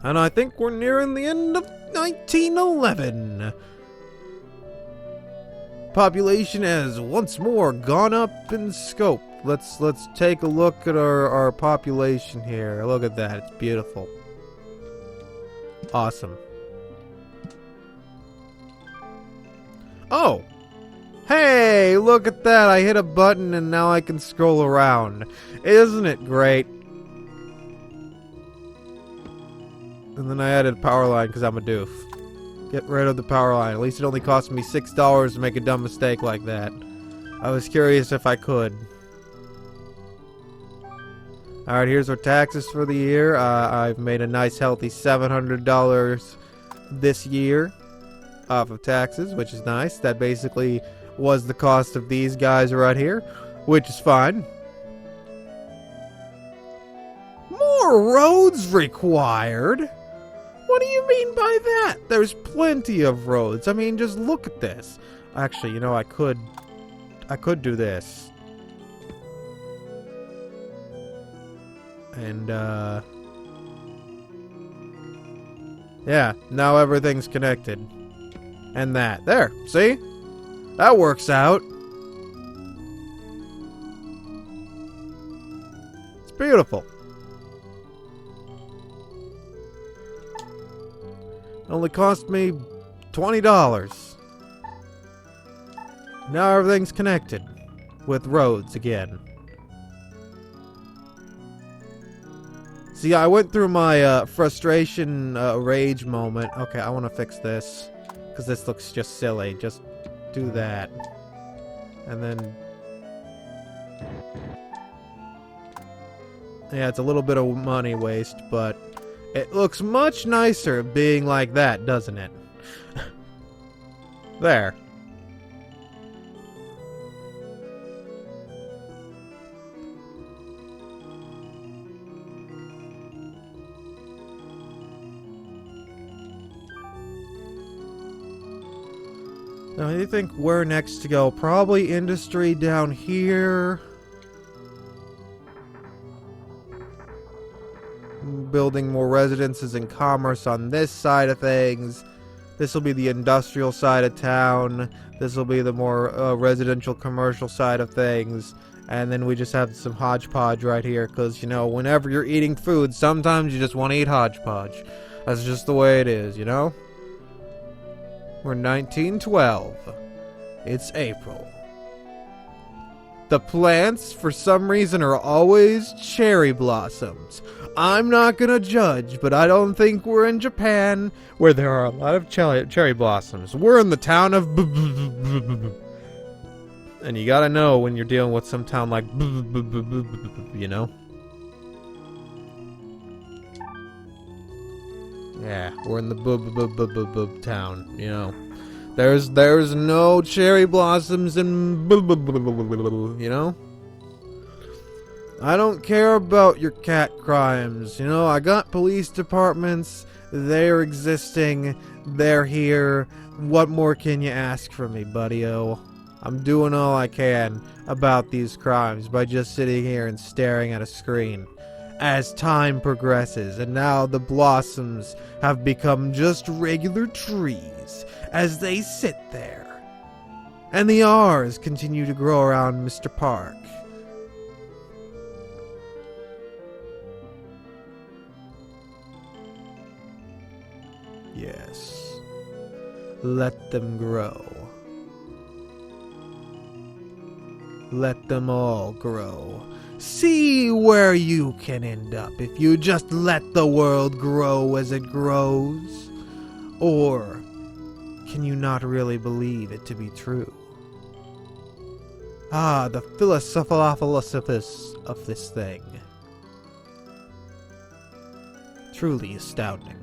And I think we're nearing the end of 1911. Population has once more gone up in scope. Let's take a look at our population here. Look at that. It's beautiful. Awesome. Oh! Hey, look at that. I hit a button and now I can scroll around. Isn't it great? And then I added a power line because I'm a doof. Get rid of the power line. At least it only cost me $6 to make a dumb mistake like that. I was curious if I could. Alright, here's our taxes for the year. I've made a nice healthy $700 this year off of taxes, which is nice. That basically was the cost of these guys right here, which is fine. More roads required? What do you mean by that? There's plenty of roads. I mean, just look at this. Actually, you know, I could do this. And, yeah, now everything's connected. And that. There, see? That works out. It's beautiful. It only cost me $20. Now everything's connected. With roads again. See, I went through my frustration rage moment. Okay, I want to fix this. Because this looks just silly. Just do that. And then... yeah, it's a little bit of money waste, but... it looks much nicer being like that, doesn't it? There. Now, you think where next to go? Probably industry down here. Building more residences and commerce on this side of things. This will be the industrial side of town. This will be the more residential commercial side of things. And then we just have some hodgepodge right here. Because, you know, whenever you're eating food, sometimes you just want to eat hodgepodge. That's just the way it is, you know? We're 1912. It's April. The plants, for some reason, are always cherry blossoms. I'm not gonna judge, but I don't think we're in Japan, where there are a lot of cherry blossoms. We're in the town of and you gotta know when you're dealing with some town like you know? Yeah, we're in the town, you know. There's no cherry blossoms in you know? I don't care about your cat crimes, you know? I got police departments, they're existing, they're here. What more can you ask from me, buddy-o? I'm doing all I can about these crimes by just sitting here and staring at a screen. As time progresses, and now the blossoms have become just regular trees as they sit there. And the R's continue to grow around Mr. Park. Yes. Let them grow. Let them all grow. See where you can end up if you just let the world grow as it grows. Or can you not really believe it to be true? Ah, the philosophics of this thing. Truly astounding.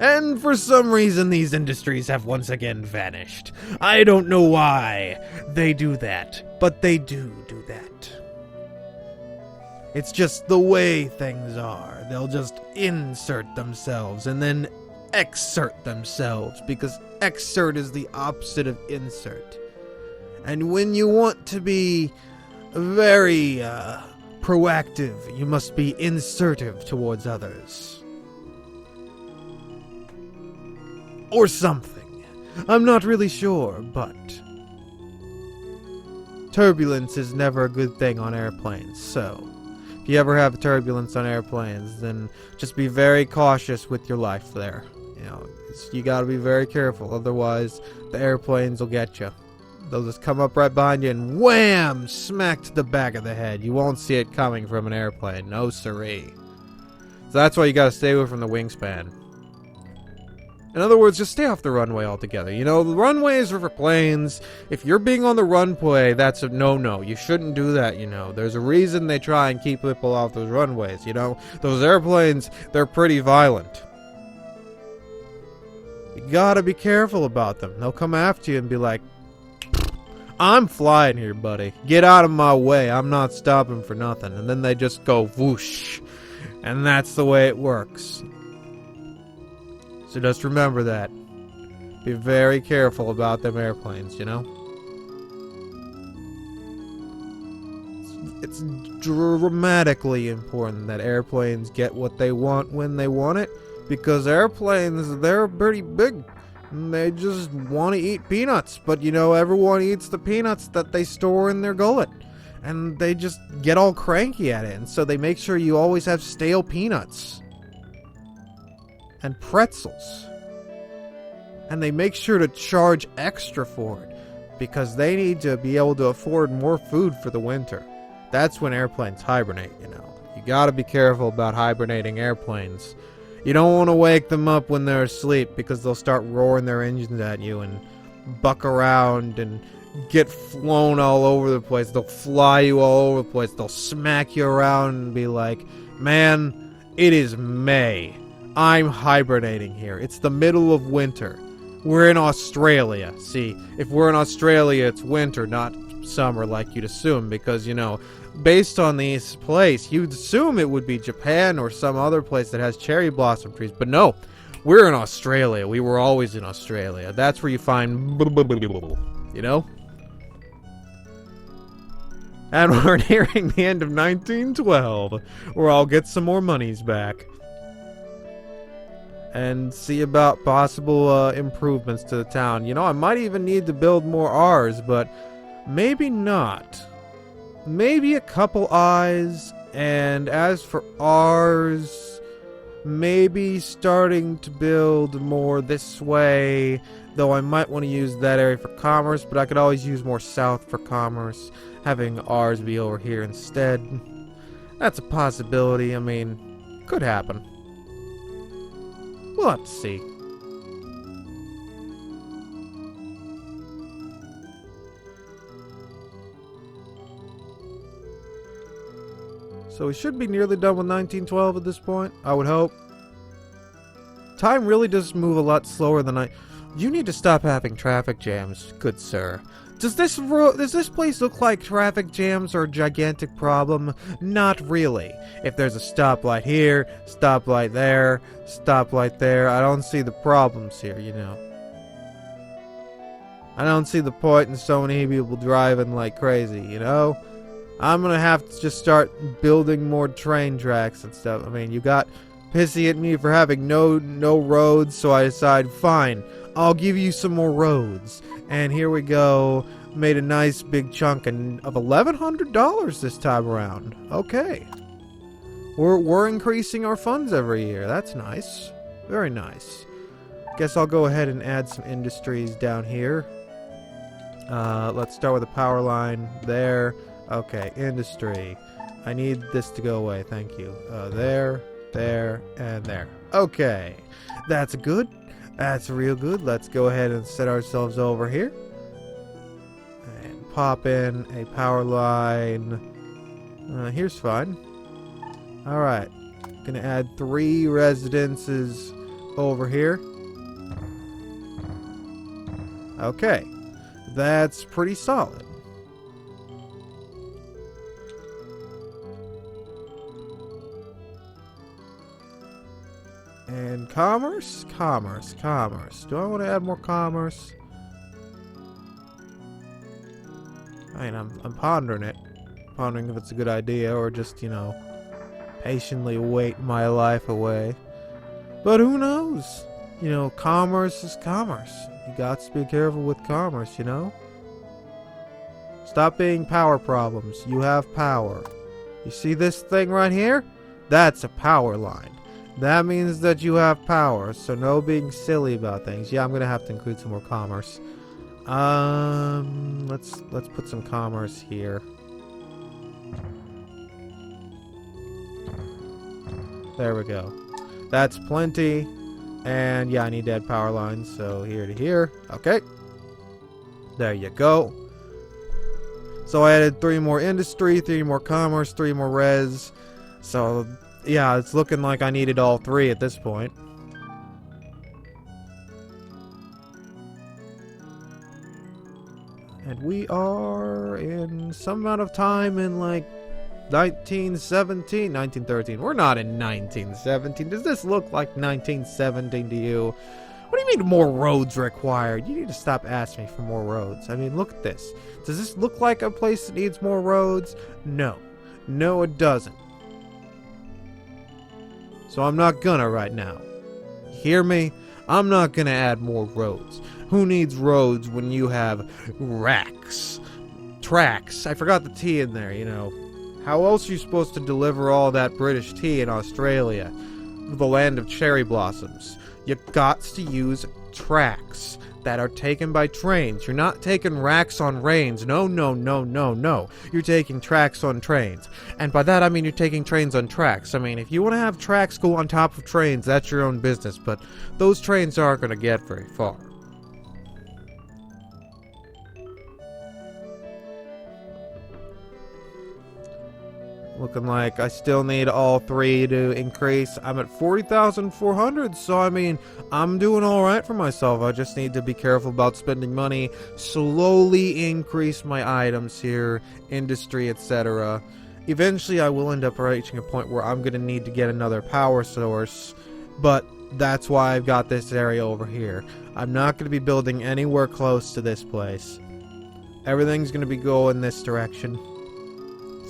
And for some reason, these industries have once again vanished. I don't know why they do that, but they do that. It's just the way things are. They'll just insert themselves and then exert themselves, because exert is the opposite of insert. And when you want to be very proactive. You must be insertive towards others. Or something. I'm not really sure, but turbulence is never a good thing on airplanes, so if you ever have turbulence on airplanes, then just be very cautious with your life there. You know, you gotta be very careful, otherwise the airplanes will get you. They'll just come up right behind you and wham! Smack to the back of the head. You won't see it coming from an airplane. No siree. So that's why you gotta stay away from the wingspan. In other words, just stay off the runway altogether. You know, the runways are for planes. If you're being on the runway, that's a no-no. You shouldn't do that, you know. There's a reason they try and keep people off those runways, you know. Those airplanes, they're pretty violent. You gotta be careful about them. They'll come after you and be like, I'm flying here, buddy. Get out of my way. I'm not stopping for nothing. And then they just go whoosh. And that's the way it works. So just remember that. Be very careful about them airplanes, you know? It's dramatically important that airplanes get what they want when they want it. Because airplanes, they're pretty big. And they just want to eat peanuts. But, you know, everyone eats the peanuts that they store in their gullet. And they just get all cranky at it. And so they make sure you always have stale peanuts. And pretzels. And they make sure to charge extra for it. Because they need to be able to afford more food for the winter. That's when airplanes hibernate, you know. You gotta be careful about hibernating airplanes. You don't want to wake them up when they're asleep, because they'll start roaring their engines at you and buck around and get flown all over the place. They'll fly you all over the place. They'll smack you around and be like, man, it is May. I'm hibernating here. It's the middle of winter. We're in Australia. See, if we're in Australia, it's winter, not summer like you'd assume, because, you know, based on this place, you'd assume it would be Japan or some other place that has cherry blossom trees. But no, we're in Australia. We were always in Australia. That's where you find, you know? And we're nearing the end of 1912, where I'll get some more monies back. And see about possible improvements to the town. You know, I might even need to build more R's, but maybe not. Maybe a couple I's, and as for R's, maybe starting to build more this way, though I might want to use that area for commerce, but I could always use more south for commerce, having R's be over here instead. That's a possibility. I mean, could happen. We'll have to see. So we should be nearly done with 1912 at this point, I would hope. Time really does move a lot slower than I... You need to stop having traffic jams, good sir. Does this place look like traffic jams are a gigantic problem? Not really. If there's a stoplight here, stoplight there, I don't see the problems here, you know. I don't see the point in so many people driving like crazy, you know. I'm gonna have to just start building more train tracks and stuff. I mean, you got pissy at me for having no roads, so I decide, fine, I'll give you some more roads. And here we go. Made a nice big chunk of $1,100 this time around. Okay. We're increasing our funds every year. That's nice. Very nice. Guess I'll go ahead and add some industries down here. Let's start with a power line there. Okay, industry. I need this to go away. Thank you. There, and there. Okay. That's good. That's real good. Let's go ahead and set ourselves over here. And pop in a power line. Here's fine. Alright. Gonna add 3 residences over here. Okay. That's pretty solid. And commerce? Commerce. Do I want to add more commerce? I mean, I'm pondering it. pondering if it's a good idea or just, you know, patiently wait my life away. But who knows? You know, commerce is commerce. You got to be careful with commerce, you know? Stop being power problems. You have power. You see this thing right here? That's a power line. That means that you have power, so no being silly about things. Yeah, I'm gonna have to include some more commerce. Let's put some commerce here. There we go. That's plenty. And yeah, I need to add power lines, so here to here. Okay. There you go. So I added 3 more industry, 3 more commerce, 3 more res. So yeah, it's looking like I needed all 3 at this point. And we are in some amount of time in like 1913. We're not in 1917. Does this look like 1917 to you? What do you mean more roads required? You need to stop asking me for more roads. I mean, look at this. Does this look like a place that needs more roads? No. No, it doesn't. So I'm not gonna right now. Hear me? I'm not gonna add more roads. Who needs roads when you have racks? Tracks. I forgot the T in there, you know. How else are you supposed to deliver all that British tea in Australia? The land of cherry blossoms. You got to use tracks that are taken by trains. You're not taking racks on trains. No. You're taking tracks on trains. And by that I mean you're taking trains on tracks. I mean, if you want to have tracks go on top of trains, that's your own business. But those trains aren't going to get very far. Looking like I still need all 3 to increase. I'm at 40,400, so I mean, I'm doing alright for myself. I just need to be careful about spending money, slowly increase my items here, industry, etc. Eventually, I will end up reaching a point where I'm going to need to get another power source, but that's why I've got this area over here. I'm not going to be building anywhere close to this place. Everything's going to be going this direction,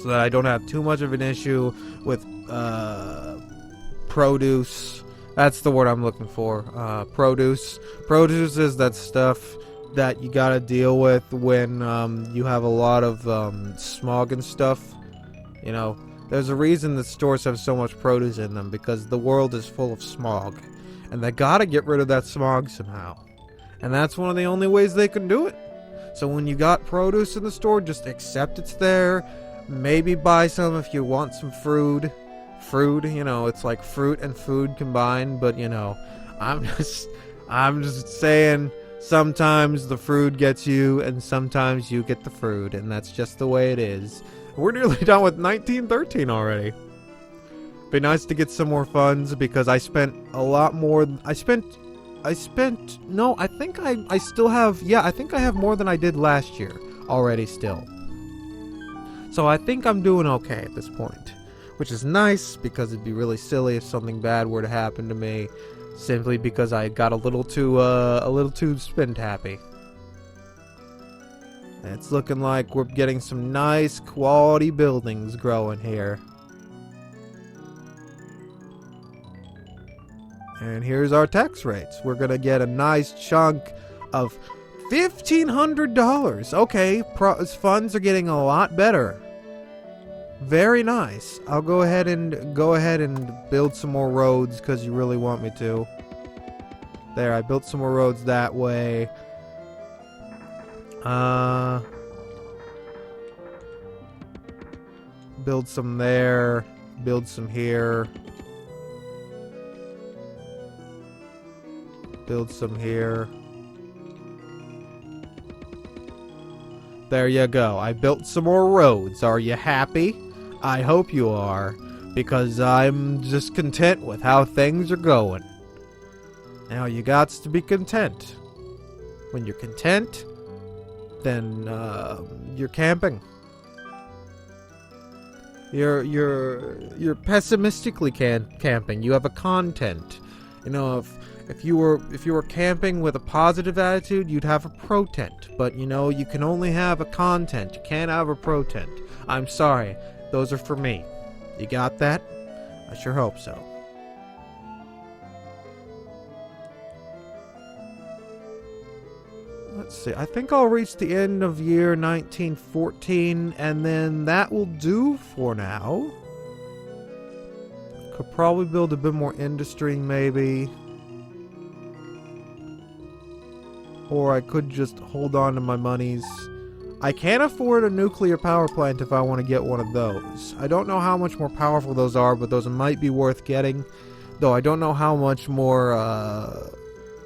so that I don't have too much of an issue with produce. That's the word I'm looking for. Produce. Produce is that stuff that you gotta deal with when you have a lot of smog and stuff. You know, there's a reason that stores have so much produce in them, because the world is full of smog. And they gotta get rid of that smog somehow. And that's one of the only ways they can do it. So when you got produce in the store, just accept it's there. Maybe buy some if you want some fruit. Fruit, you know, it's like fruit and food combined, but you know, I'm just saying, sometimes the fruit gets you and sometimes you get the fruit, and that's just the way it is. We're nearly done with 1913 already. Be nice to get some more funds, because I spent a lot more. I think I still have, I think I have more than I did last year already still. So I think I'm doing okay at this point, which is nice, because it'd be really silly if something bad were to happen to me, simply because I got a little too spend happy. It's looking like we're getting some nice quality buildings growing here. And here's our tax rates. We're gonna get a nice chunk of $1,500. Okay, funds are getting a lot better. Very nice. I'll go ahead and build some more roads, because you really want me to. There, I built some more roads that way. Build some there. Build some here. Build some here. There you go. I built some more roads. Are you happy? I hope you are, because I'm just content with how things are going. Now, you got to be content. When you're content, then you're camping. You're pessimistically camping. You have a content. You know, if you were camping with a positive attitude, you'd have a pro-tent. But you know, you can only have a content. You can't have a pro-tent. I'm sorry. Those are for me. You got that? I sure hope so. Let's see. I think I'll reach the end of year 1914, and then that will do for now. Could probably build a bit more industry, maybe. Or I could just hold on to my monies. I can afford a nuclear power plant if I want to get one of those. I don't know how much more powerful those are, but those might be worth getting. Though I don't know how much more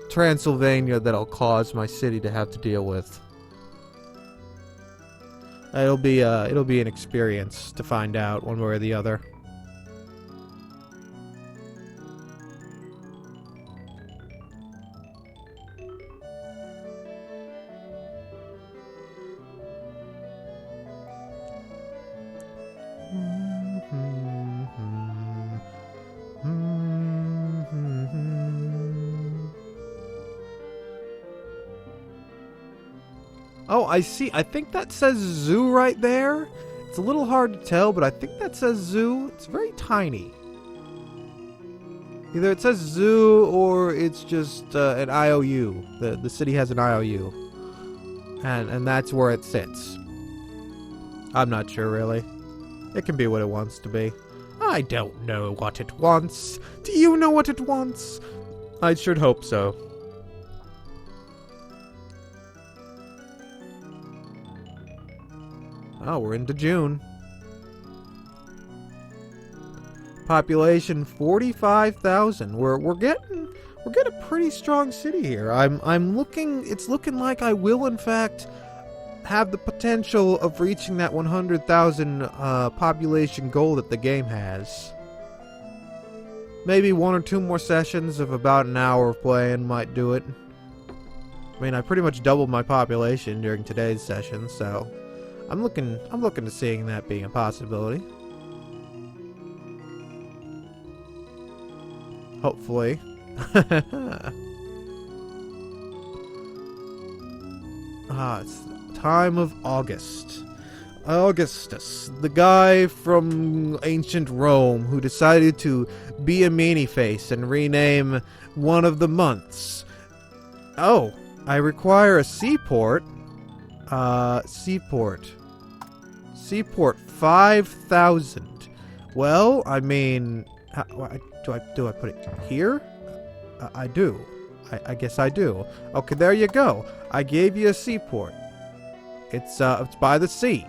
Transylvania that'll cause my city to have to deal with. It'll be an experience to find out one way or the other. Oh, I see. I think that says zoo right there. It's a little hard to tell, but I think that says zoo. It's very tiny. Either it says zoo or it's just an IOU. The city has an IOU. And that's where it sits. I'm not sure, really. It can be what it wants to be. I don't know what it wants. Do you know what it wants? I should hope so. Oh, we're into June. Population 45,000. We're getting a pretty strong city here. It's looking like I will in fact have the potential of reaching that 100,000 population goal that the game has. Maybe one or two more sessions of about an hour of playing might do it. I mean, I pretty much doubled my population during today's session, so I'm looking to seeing that being a possibility. Hopefully. It's time of August. Augustus, the guy from ancient Rome who decided to be a meanie-face and rename one of the months. Oh, I require a seaport. Seaport 5,000. Well, I mean, do I put it here? I do. I guess I do. Okay, there you go. I gave you a seaport. It's by the sea.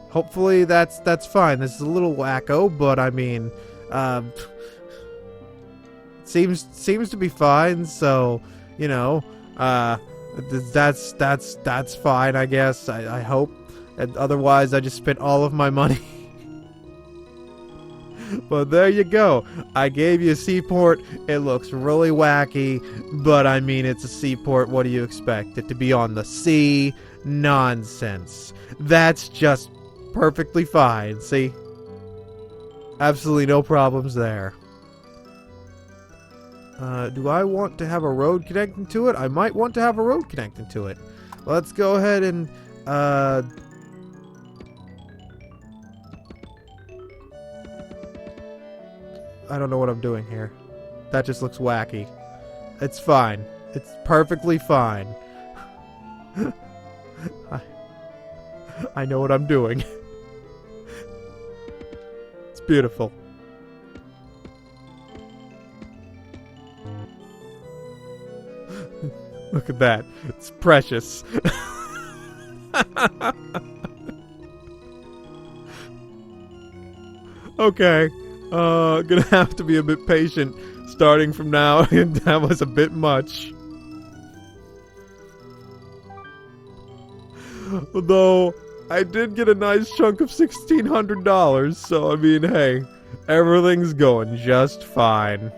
Hopefully that's fine. This is a little wacko, but I mean, seems to be fine. So, you know, that's fine, I guess. I hope. And otherwise, I just spent all of my money. But there you go. I gave you a seaport. It looks really wacky, but I mean, it's a seaport. What do you expect? It to be on the sea? Nonsense. That's just perfectly fine. See? Absolutely no problems there. Do I want to have a road connecting to it? I might want to have a road connecting to it. Let's go ahead and I don't know what I'm doing here. That just looks wacky. It's fine. It's perfectly fine. I know what I'm doing. It's beautiful. Look at that. It's precious. Okay. Gonna have to be a bit patient starting from now, and that was a bit much. Although, I did get a nice chunk of $1,600, so I mean, hey, everything's going just fine.